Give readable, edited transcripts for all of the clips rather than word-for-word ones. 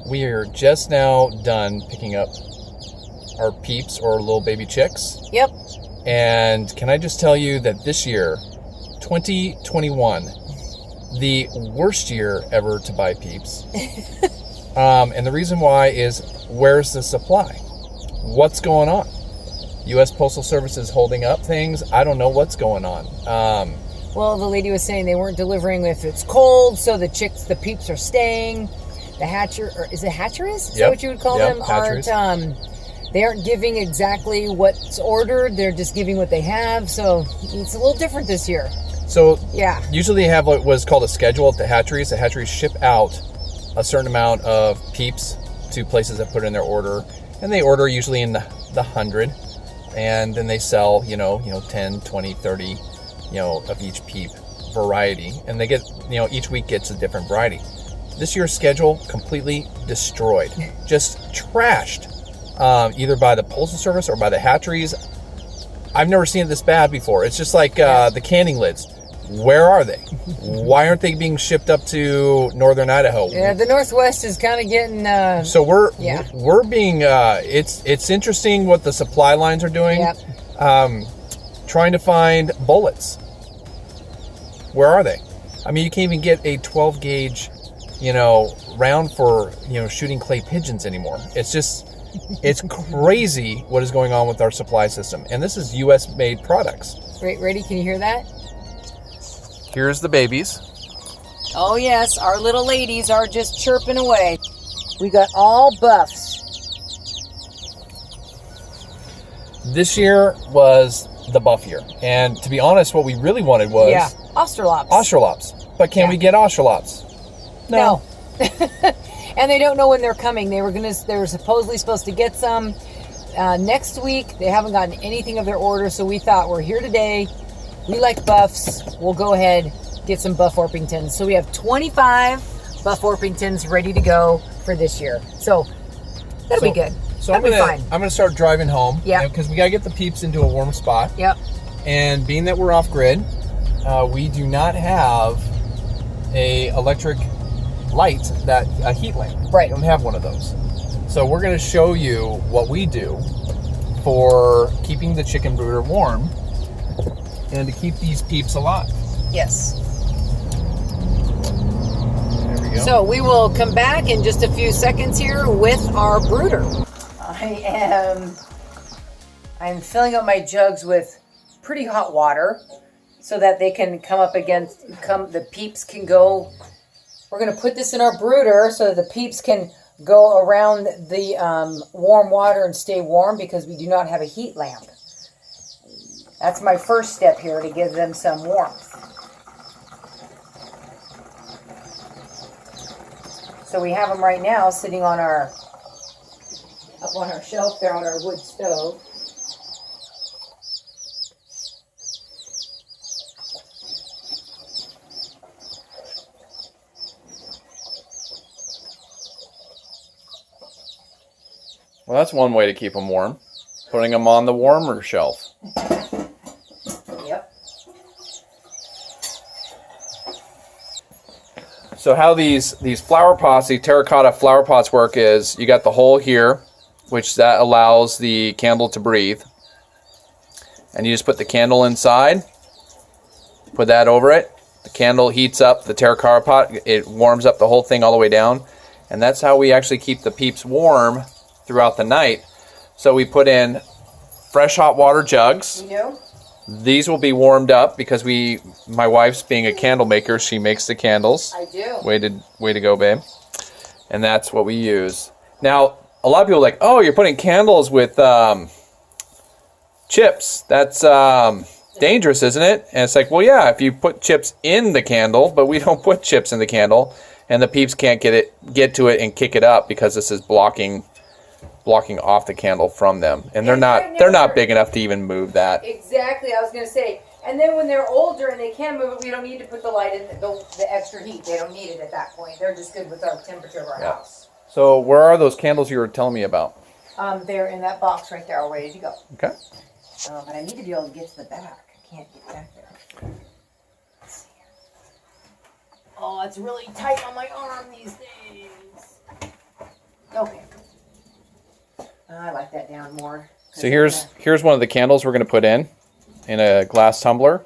We are just now done picking up our peeps or little baby chicks. Yep. And can I just tell you that this year, 2021, the worst year ever to buy peeps. And the reason why is, where's the supply? What's going on? U.S. Postal Service is holding up things. I don't know what's going on. Well, the lady was saying they weren't delivering if it's cold, so the peeps are staying. The is it hatcheries? Is that what you would call them? Hatcheries. They aren't giving exactly what's ordered. They're just giving what they have. So it's a little different this year. So yeah, usually they have what was called a schedule at the hatcheries. The hatcheries ship out a certain amount of peeps to places that put in their order, and they order usually in the 100, and then they sell 10, 20, 30 of each peep variety, and they get each week gets a different variety. This year's schedule completely destroyed, just trashed, either by the Postal Service or by the hatcheries. I've never seen it this bad before. It's just like the canning lids. Where are they? Why aren't they being shipped up to Northern Idaho? Yeah, the Northwest is kind of getting. So we're being. It's interesting what the supply lines are doing. Yep. Trying to find bullets. Where are they? I mean, you can't even get a 12 gauge, round for shooting clay pigeons anymore. It's just, it's crazy what is going on with our supply system, and this is U.S. made products. Ready? Can you hear that? Here's the babies. Oh yes, our little ladies are just chirping away. We got all buffs. This year was the buff year, and to be honest, what we really wanted was Australops. But can we get Australops? No. And they don't know when they're coming. They're supposedly supposed to get some next week. They haven't gotten anything of their order, so we thought, we're here today. We like buffs. We'll go ahead, get some buff Orpingtons. So we have 25 buff Orpingtons ready to go for this year. So that'll be good. So I'm gonna start driving home. Yeah. Because we gotta get the peeps into a warm spot. Yep. And being that we're off grid, we do not have a electric light, a heat lamp. Right. We don't have one of those. So we're gonna show you what we do for keeping the chicken brooder warm and to keep these peeps alive. Yes. There we go. So we will come back in just a few seconds here with our brooder. I'm filling up my jugs with pretty hot water so that they can the peeps can go. We're going to put this in our brooder so that the peeps can go around the warm water and stay warm, because we do not have a heat lamp. That's my first step here, to give them some warmth. So we have them right now sitting on up on our shelf there on our wood stove. Well, that's one way to keep them warm. Putting them on the warmer shelf. Yep. So how these flower pots, the terracotta flower pots work is, you got the hole here, which that allows the candle to breathe. And you just put the candle inside, put that over it. The candle heats up the terracotta pot. It warms up the whole thing all the way down. And that's how we actually keep the peeps warm throughout the night. So we put in fresh hot water jugs. You know? These will be warmed up because my wife's being a candle maker, she makes the candles. I do. Way to go, babe. And that's what we use. Now, a lot of people are like, oh, you're putting candles with chips. That's dangerous, isn't it? And it's like, well, yeah, if you put chips in the candle, but we don't put chips in the candle, and the peeps can't get to it and kick it up because this is blocking off the candle from them, and they're not big enough to even move that. Exactly, I was going to say. And then when they're older and they can move it, we don't need to put the light in the extra heat. They don't need it at that point. They're just good with our temperature of our house. So where are those candles you were telling me about? They're in that box right there, all ready to go. Okay. But I need to be able to get to the back. I can't get back there. Let's see here. Oh, it's really tight on my arm these days. that down more. So here's one of the candles we're going to put in a glass tumbler.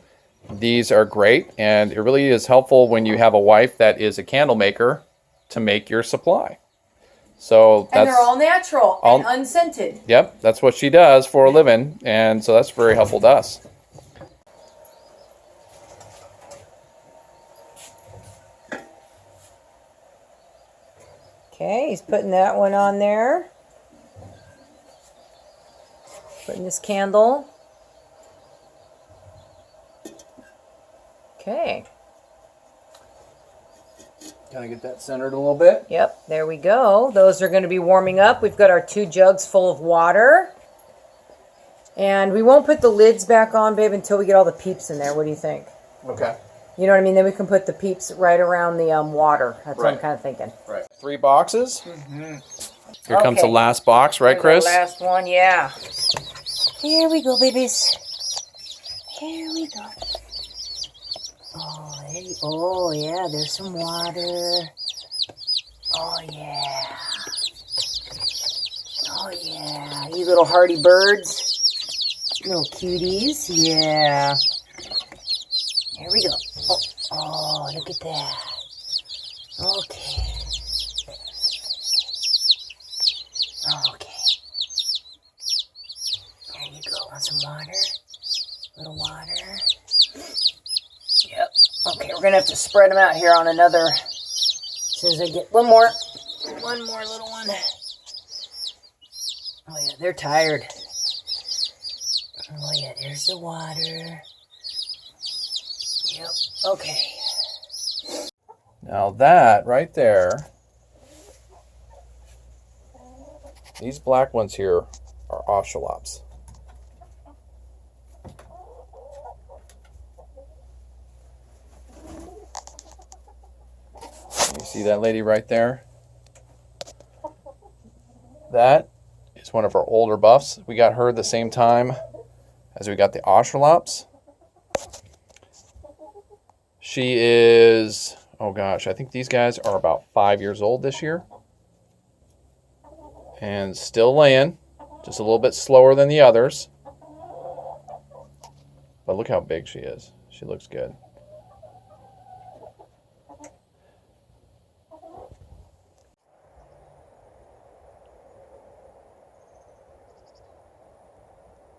These are great, and it really is helpful when you have a wife that is a candle maker to make your supply. So and they're all natural and unscented. Yep, that's what she does for a living, and so that's very helpful to us. Okay, he's putting that one on there. Putting this candle. Okay. Kind of get that centered a little bit. Yep, there we go. Those are going to be warming up. We've got our 2 jugs full of water. And we won't put the lids back on, babe, until we get all the peeps in there. What do you think? Okay. You know what I mean? Then we can put the peeps right around the water. That's what I'm kind of thinking. Right. 3 boxes. Mm-hmm. Here comes the last box, right, Chris? The last one, yeah. Here we go, babies. Here we go. Oh, oh yeah, there's some water. Oh, yeah. Oh, yeah. You little hardy birds. Little cuties. Yeah. Here we go. Oh, look at that. Okay. Okay. There you go. Want some water? Little water. Yep. Okay, we're going to have to spread them out here on another. As soon as I get one more little one. Oh, yeah, they're tired. Oh, yeah, there's the water. Yep. Okay. Now that right there, these black ones here are oshalops. You see that lady right there? That is one of our older buffs. We got her at the same time as we got the oshalops. She is, oh gosh, I think these guys are about 5 years old this year. And still laying, just a little bit slower than the others. But look how big she is. She looks good.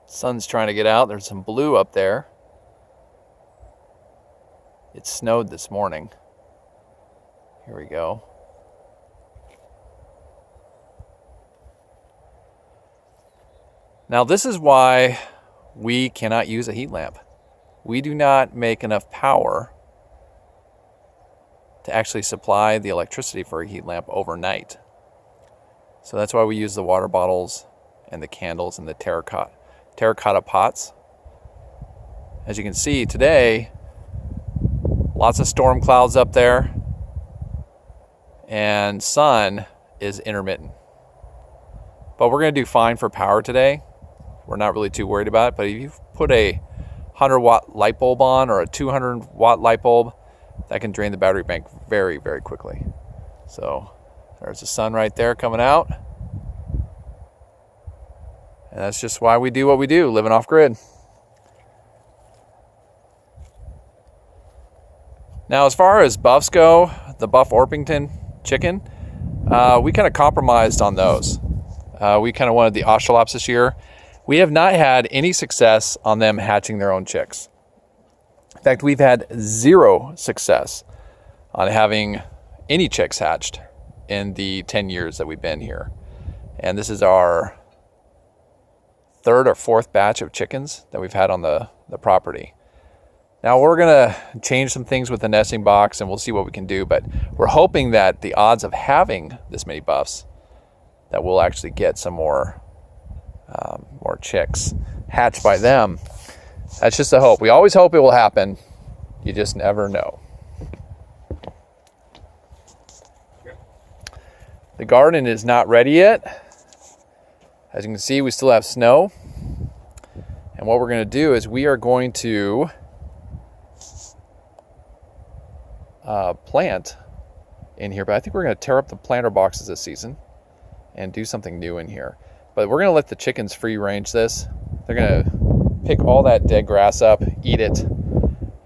Sun's trying to get out. There's some blue up there. It snowed this morning. Here we go. Now this is why we cannot use a heat lamp. We do not make enough power to actually supply the electricity for a heat lamp overnight. So that's why we use the water bottles and the candles and the terracotta pots. As you can see today, lots of storm clouds up there, and sun is intermittent. But we're going to do fine for power today. We're not really too worried about it, but if you put a 100-watt light bulb on or a 200-watt light bulb, that can drain the battery bank very, very quickly. So there's the sun right there coming out. And that's just why we do what we do, living off grid. Now, as far as buffs go, the Buff Orpington chicken, we kind of compromised on those. We kind of wanted the oshalops this year. We have not had any success on them hatching their own chicks. In fact, we've had 0 success on having any chicks hatched in the 10 years that we've been here. And this is our 3rd or 4th batch of chickens that we've had on the property. Now we're gonna change some things with the nesting box and we'll see what we can do, but we're hoping that the odds of having this many buffs, that we'll actually get some more chicks hatched by them. That's just a hope. We always hope it will happen. You just never know. The garden is not ready yet. As you can see, we still have snow. And what we're going to do is we are going to plant in here, but I think we're going to tear up the planter boxes this season and do something new in here. But we're gonna let the chickens free range this. They're gonna pick all that dead grass up, eat it,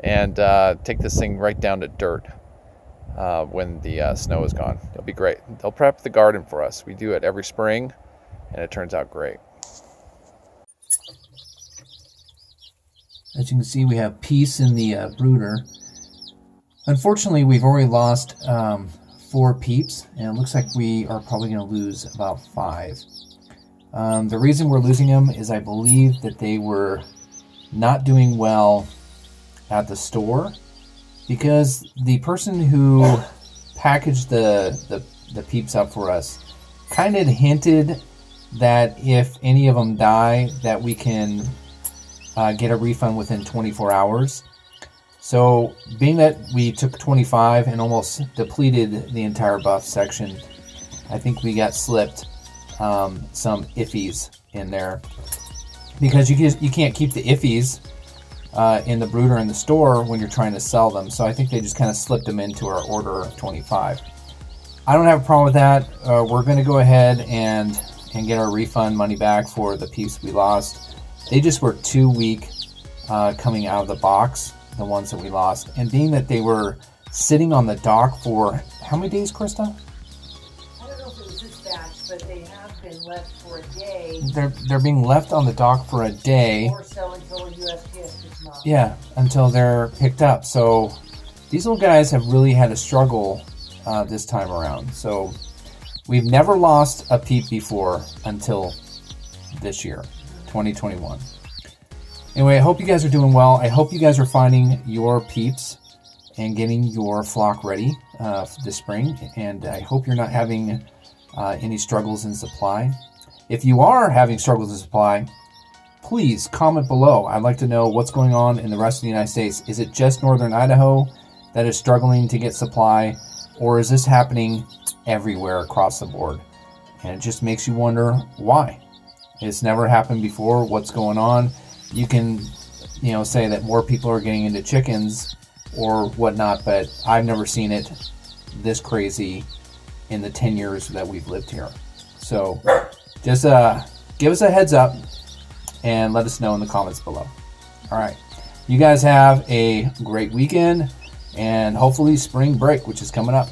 and take this thing right down to dirt when the snow is gone. It'll be great. They'll prep the garden for us. We do it every spring, and it turns out great. As you can see, we have peace in the brooder. Unfortunately, we've already lost 4 peeps, and it looks like we are probably going to lose about 5. The reason we're losing them is I believe that they were not doing well at the store, because the person who packaged the peeps up for us kind of hinted that if any of them die, that we can get a refund within 24 hours. So being that we took 25 and almost depleted the entire buff section, I think we got slipped some iffies in there, because you can't keep the iffies in the brooder in the store when you're trying to sell them. So I think they just kind of slipped them into our order of 25. I don't have a problem with that. We're going to go ahead and get our refund money back for the peeps we lost. They just were too weak coming out of the box, the ones that we lost. And being that they were sitting on the dock for how many days, Krista? I don't know if it was this batch, but they have been left for a day. They're being left on the dock for a day. Or so until USPS picks them up. Yeah, until they're picked up. So these little guys have really had a struggle this time around. So we've never lost a peep before until this year, 2021. Anyway, I hope you guys are doing well. I hope you guys are finding your peeps and getting your flock ready this spring. And I hope you're not having any struggles in supply. If you are having struggles in supply, please comment below. I'd like to know what's going on in the rest of the United States. Is it just Northern Idaho that is struggling to get supply, or is this happening everywhere across the board? And it just makes you wonder why. It's never happened before. What's going on? You can, say that more people are getting into chickens or whatnot, but I've never seen it this crazy in the 10 years that we've lived here. So just give us a heads up and let us know in the comments below. All right. You guys have a great weekend, and hopefully spring break, which is coming up.